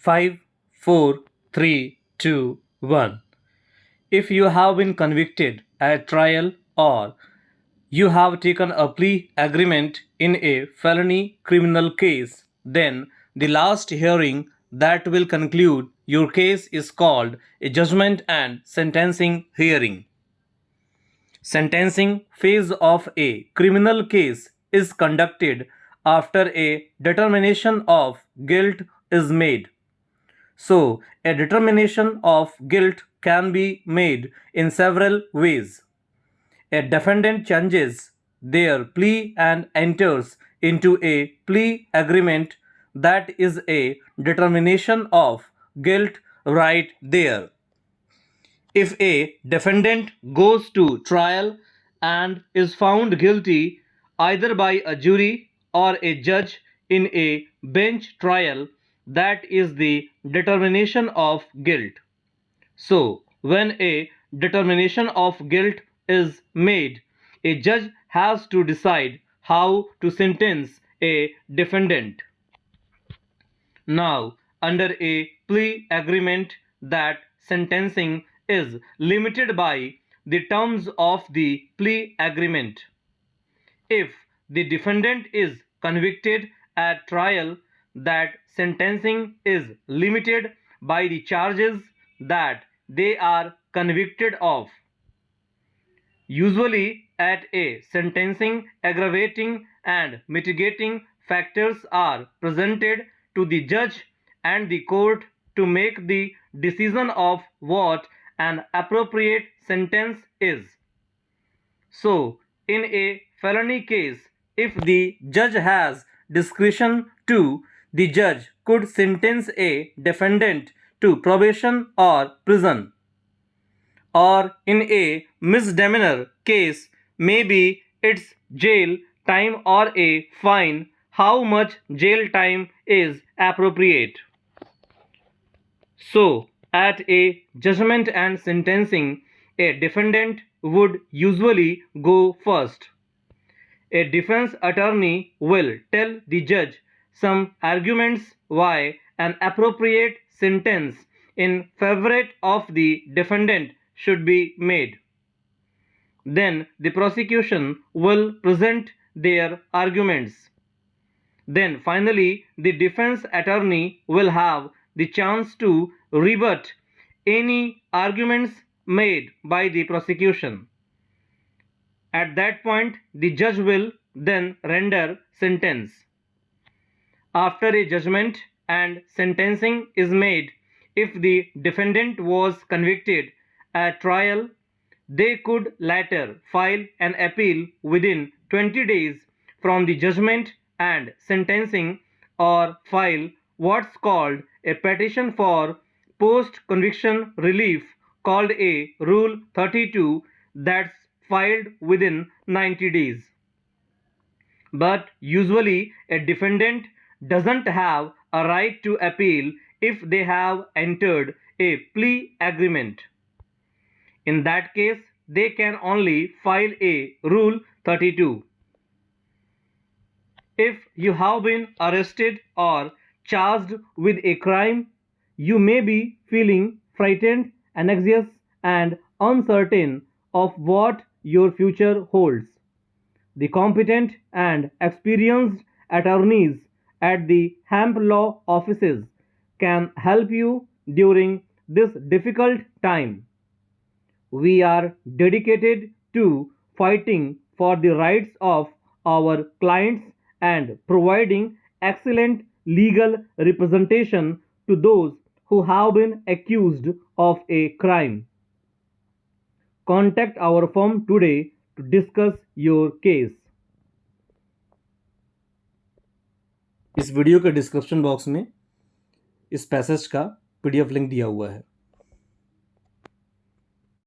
5, 4, 3, 2, 1. If you have been convicted at trial or you have taken a plea agreement in a felony criminal case, then the last hearing that will conclude your case is called a judgment and sentencing hearing. Sentencing phase of a criminal case is conducted after a determination of guilt is made. So, a determination of guilt can be made in several ways. A defendant changes their plea and enters into a plea agreement that is a determination of guilt right there. If a defendant goes to trial and is found guilty either by a jury or a judge in a bench trial, that is the determination of guilt. So, when a determination of guilt is made, a judge has to decide how to sentence a defendant. Now, under a plea agreement, that sentencing is limited by the terms of the plea agreement. If the defendant is convicted at trial, that sentencing is limited by the charges that they are convicted of. Usually, at a sentencing, aggravating and mitigating factors are presented to the judge and the court to make the decision of what an appropriate sentence is. So, in a felony case, if the judge has discretion to, the judge could sentence a defendant to probation or prison. Or in a misdemeanor case, maybe it's jail time or a fine. How much jail time is appropriate? So, at a judgment and sentencing, a defendant would usually go first. A defense attorney will tell the judge some arguments why an appropriate sentence in favor of the defendant should be made. Then the prosecution will present their arguments. Then finally, the defense attorney will have the chance to rebut any arguments made by the prosecution. At that point, the judge will then render sentence. After a judgment and sentencing is made, if the defendant was convicted at trial, they could later file an appeal within 20 days from the judgment and sentencing, or file what's called a petition for post-conviction relief called a Rule 32 that's filed within 90 days. But usually a defendant doesn't have a right to appeal if they have entered a plea agreement. In that case, they can only file a Rule 32. If you have been arrested or charged with a crime, you may be feeling frightened, anxious, and uncertain of what your future holds. The competent and experienced attorneys at the HAMP law offices can help you during this difficult time. We are dedicated to fighting for the rights of our clients and providing excellent legal representation to those who have been accused of a crime. Contact our firm today to discuss your case. इस video के description box में इस passage का PDF link दिया हुआ है.